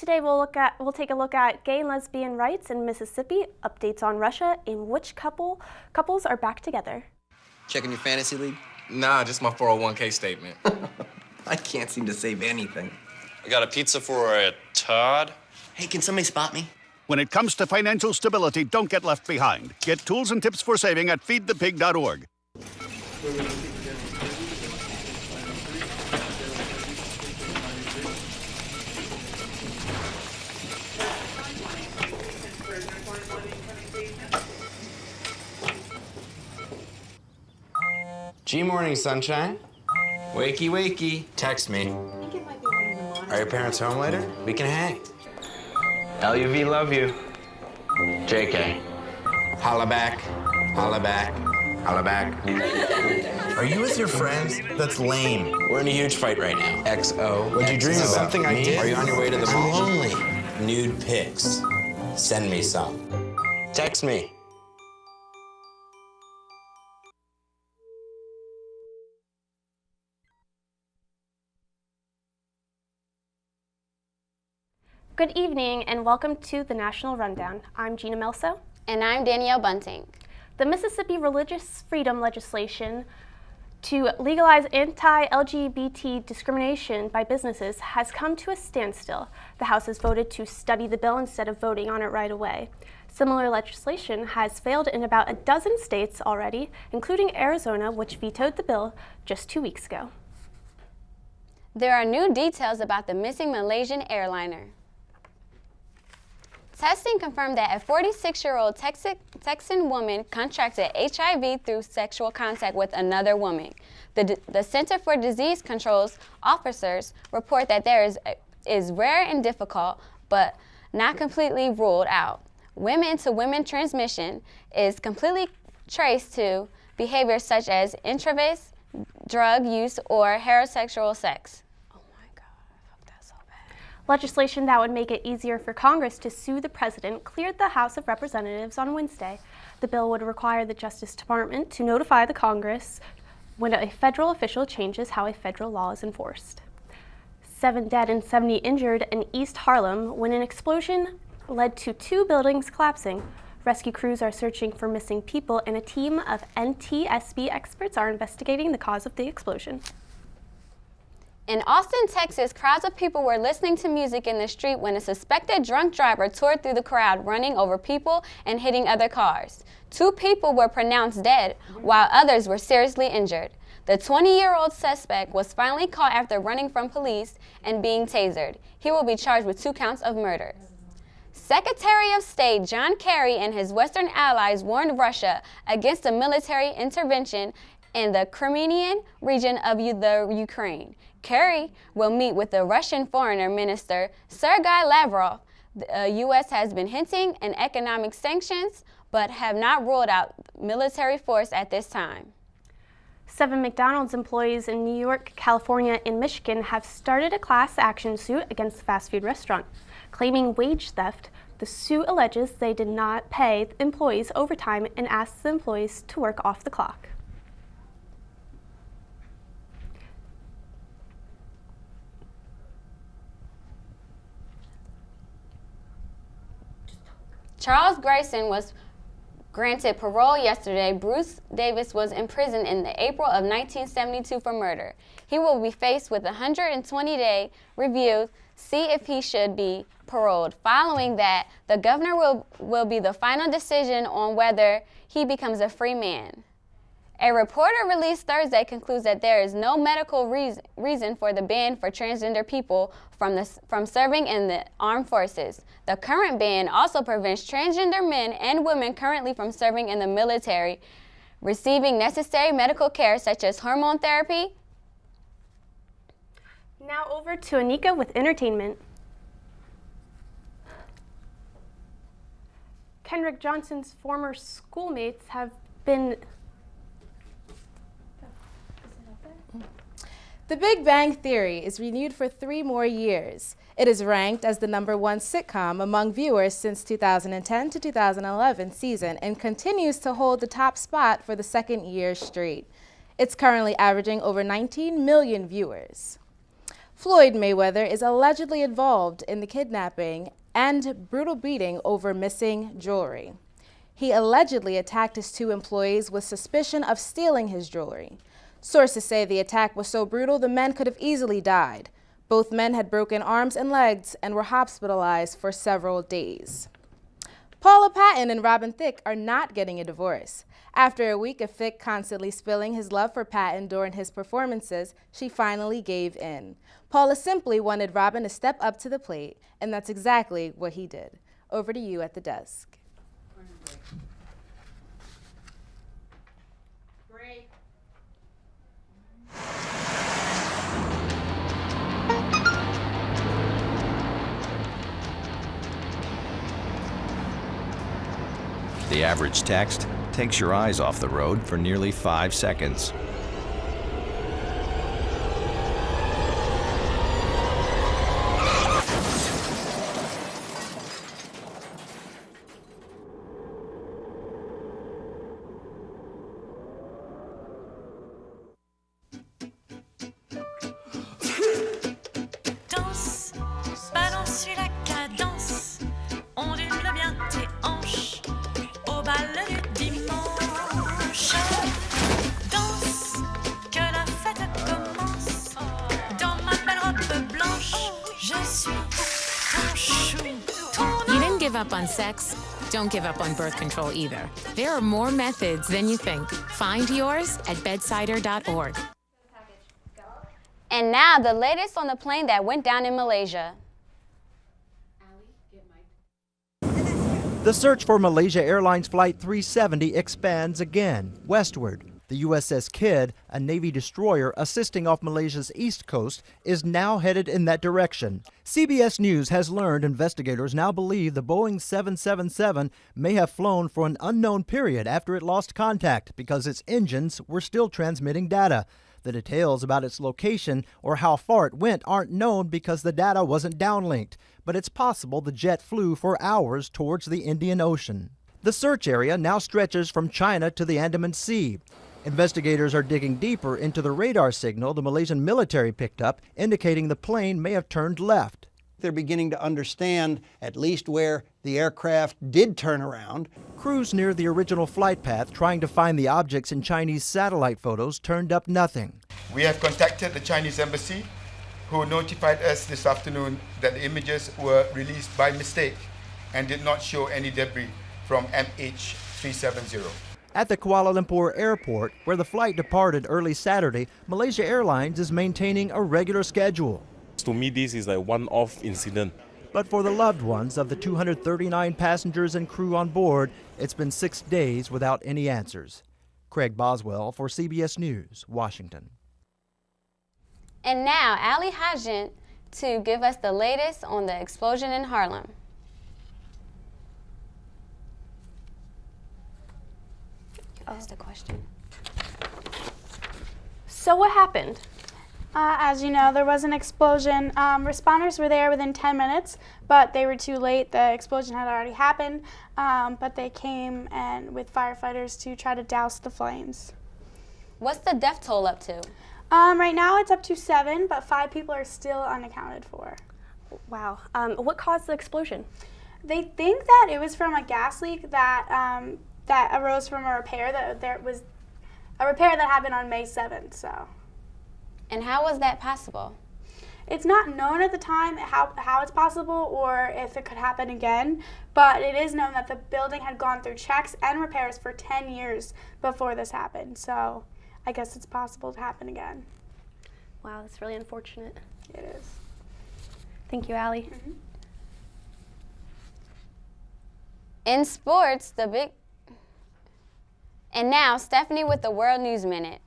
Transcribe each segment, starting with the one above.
Today we'll take a look at gay and lesbian rights in Mississippi, updates on Russia, and which couples are back together. Checking your fantasy league? Nah, just my 401k statement. I can't seem to save anything. I got a pizza for a Todd. Hey, can somebody spot me? When it comes to financial stability, don't get left behind. Get tools and tips for saving at feedthepig.org. G-morning, sunshine. Wakey, wakey. Text me. Are your parents home later? We can hang. LUV, love you. JK. Holla back. Holla back. Holla back. Are you with your friends? That's lame. We're in a huge fight right now. XO. What'd you dream about? Something I did. Are you on your way to the mall? I'm lonely. Nude pics. Send me some. Text me. Good evening and welcome to the National Rundown. I'm Gina Melso. And I'm Danielle Bunting. The Mississippi Religious Freedom legislation to legalize anti-LGBT discrimination by businesses has come to a standstill. The House has voted to study the bill instead of voting on it right away. Similar legislation has failed in about a dozen states already, including Arizona, which vetoed the bill just 2 weeks ago. There are new details about the missing Malaysian airliner. Testing confirmed that a 46-year-old Texan woman contracted HIV through sexual contact with another woman. The Center for Disease Control's officers report that there is rare and difficult, but not completely ruled out. Women-to-women transmission is completely traced to behaviors such as intravenous drug use or heterosexual sex. Legislation that would make it easier for Congress to sue the president cleared the House of Representatives on Wednesday. The bill would require the Justice Department to notify the Congress when a federal official changes how a federal law is enforced. 7 dead and 70 injured in East Harlem when an explosion led to 2 buildings collapsing. Rescue crews are searching for missing people, and a team of NTSB experts are investigating the cause of the explosion. In Austin, Texas, crowds of people were listening to music in the street when a suspected drunk driver tore through the crowd, running over people and hitting other cars. 2 people were pronounced dead, while others were seriously injured. The 20-year-old suspect was finally caught after running from police and being tasered. He will be charged with 2 counts of murder. Secretary of State John Kerry and his Western allies warned Russia against a military intervention in the Crimean region of the Ukraine. Kerry will meet with the Russian Foreign Minister Sergei Lavrov. The U.S. has been hinting at economic sanctions, but have not ruled out military force at this time. 7 McDonald's employees in New York, California, and Michigan have started a class action suit against the fast food restaurant, claiming wage theft. The suit alleges they did not pay employees overtime and asked the employees to work off the clock. Charles Grayson was granted parole yesterday. Bruce Davis was imprisoned in April of 1972 for murder. He will be faced with a 120-day review, see if he should be paroled. Following that, the governor will be the final decision on whether he becomes a free man. A report released Thursday concludes that there is no medical reason for the ban for transgender people from serving in the armed forces. The current ban also prevents transgender men and women currently from serving in the military receiving necessary medical care such as hormone therapy. Now over to Anika with entertainment. Kendrick Johnson's former schoolmates have been... The Big Bang Theory is renewed for 3 more years. It is ranked as the #1 sitcom among viewers since 2010 to 2011 season and continues to hold the top spot for the 2nd year straight. It's currently averaging over 19 million viewers. Floyd Mayweather is allegedly involved in the kidnapping and brutal beating over missing jewelry. He allegedly attacked his 2 employees with suspicion of stealing his jewelry. Sources say the attack was so brutal the men could have easily died. Both men had broken arms and legs and were hospitalized for several days. Paula Patton and Robin Thicke are not getting a divorce. After a week of Thicke constantly spilling his love for Patton during his performances, she finally gave in. Paula simply wanted Robin to step up to the plate, and that's exactly what he did. Over to you at the desk. Break. The average text takes your eyes off the road for nearly 5 seconds. Danse, balance la cadence, ondule bien tes hanches au bal du dimanche. Danse, que la fête commence. Dans ma belle robe blanche, je suis ton chou. You didn't give up on sex. Don't give up on birth control either. There are more methods than you think. Find yours at bedsider.org. And now the latest on the plane that went down in Malaysia. The search for Malaysia Airlines Flight 370 expands again, westward. The USS Kidd, a Navy destroyer assisting off Malaysia's east coast, is now headed in that direction. CBS News has learned investigators now believe the Boeing 777 may have flown for an unknown period after it lost contact because its engines were still transmitting data. The details about its location or how far it went aren't known because the data wasn't downlinked, but it's possible the jet flew for hours towards the Indian Ocean. The search area now stretches from China to the Andaman Sea. Investigators are digging deeper into the radar signal the Malaysian military picked up, indicating the plane may have turned left. They're beginning to understand at least where the aircraft did turn around. Crews near the original flight path trying to find the objects in Chinese satellite photos turned up nothing. We have contacted the Chinese embassy, who notified us this afternoon that the images were released by mistake and did not show any debris from MH370. At the Kuala Lumpur airport, where the flight departed early Saturday, Malaysia Airlines is maintaining a regular schedule. To me, this is a one-off incident. But for the loved ones of the 239 passengers and crew on board, it's been 6 days without any answers. Craig Boswell for CBS News, Washington. And now, Ali Hajjant to give us the latest on the explosion in Harlem. That's the question. So what happened? As you know, there was an explosion. Responders were there within 10 minutes, but they were too late. The explosion had already happened, but they came with firefighters to try to douse the flames. What's the death toll up to? Right now it's up to 7, but 5 people are still unaccounted for. Wow. What caused the explosion? They think that it was from a gas leak that arose from a repair that happened on May 7th. So. And how was that possible? It's not known at the time how it's possible or if it could happen again, but it is known that the building had gone through checks and repairs for 10 years before this happened. So I guess it's possible to happen again. Wow, that's really unfortunate. It is. Thank you, Ali. Mm-hmm. In sports, And now, Stephanie with the World News Minute.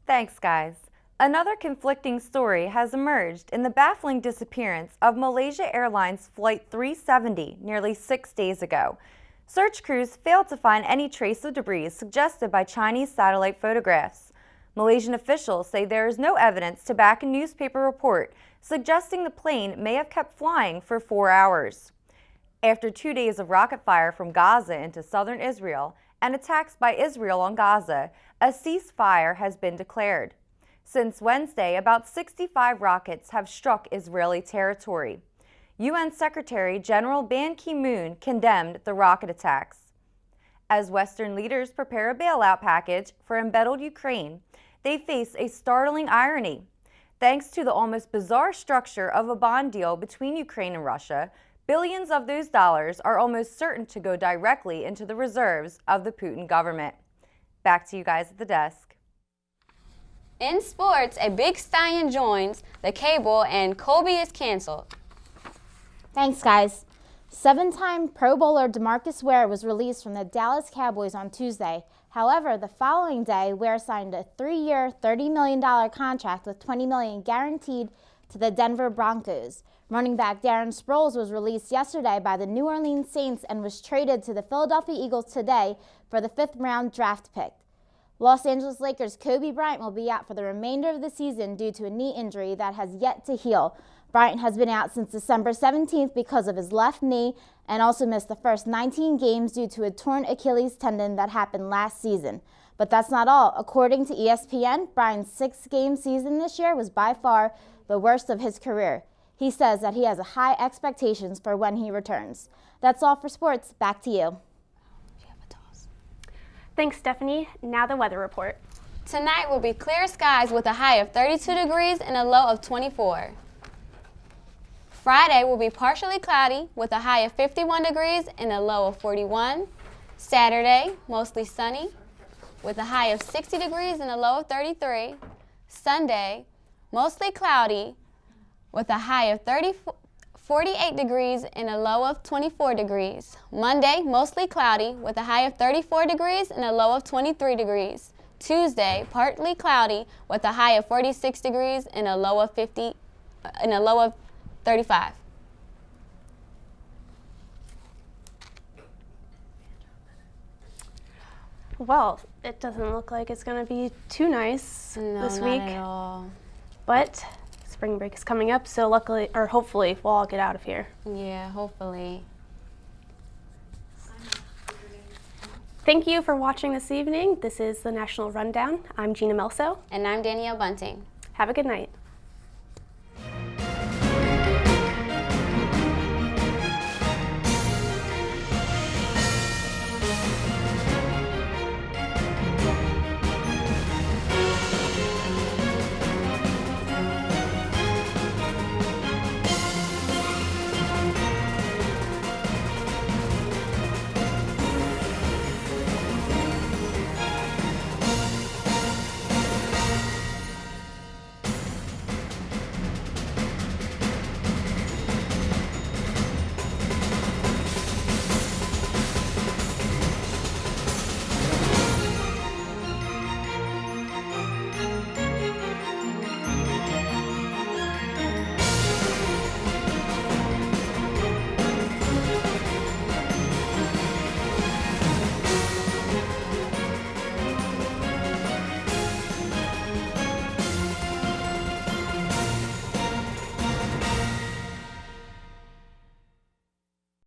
Thanks, guys. Another conflicting story has emerged in the baffling disappearance of Malaysia Airlines Flight 370 nearly 6 days ago. Search crews failed to find any trace of debris suggested by Chinese satellite photographs. Malaysian officials say there is no evidence to back a newspaper report suggesting the plane may have kept flying for 4 hours. After 2 days of rocket fire from Gaza into southern Israel and attacks by Israel on Gaza, a ceasefire has been declared. Since Wednesday, about 65 rockets have struck Israeli territory. UN Secretary General Ban Ki-moon condemned the rocket attacks. As Western leaders prepare a bailout package for embattled Ukraine, they face a startling irony. Thanks to the almost bizarre structure of a bond deal between Ukraine and Russia, billions of those dollars are almost certain to go directly into the reserves of the Putin government. Back to you guys at the desk. In sports, a big stallion joins the cable and Kobe is canceled. Thanks, guys. Seven-time Pro Bowler DeMarcus Ware was released from the Dallas Cowboys on Tuesday. However, the following day, Ware signed a 3-year, $30 million contract with $20 million guaranteed to the Denver Broncos. Running back Darren Sproles was released yesterday by the New Orleans Saints and was traded to the Philadelphia Eagles today for the 5th-round draft pick. Los Angeles Lakers' Kobe Bryant will be out for the remainder of the season due to a knee injury that has yet to heal. Bryant has been out since December 17th because of his left knee and also missed the first 19 games due to a torn Achilles tendon that happened last season. But that's not all. According to ESPN, Bryant's 6-game season this year was by far the worst of his career. He says that he has high expectations for when he returns. That's all for sports. Back to you. Thanks, Stephanie. Now the weather report. Tonight will be clear skies with a high of 32 degrees and a low of 24. Friday will be partially cloudy with a high of 51 degrees and a low of 41. Saturday, mostly sunny with a high of 60 degrees and a low of 33. Sunday, mostly cloudy with a high of 48 degrees and a low of 24 degrees. Monday, mostly cloudy with a high of 34 degrees and a low of 23 degrees. Tuesday, partly cloudy with a high of 46 degrees and a low of 35. Well, it doesn't look like it's going to be too nice this week. Not at all. But spring break is coming up, so luckily, or hopefully, we'll all get out of here. Yeah, hopefully. Thank you for watching this evening. This is the National Rundown. I'm Gina Melso. And I'm Danielle Bunting. Have a good night.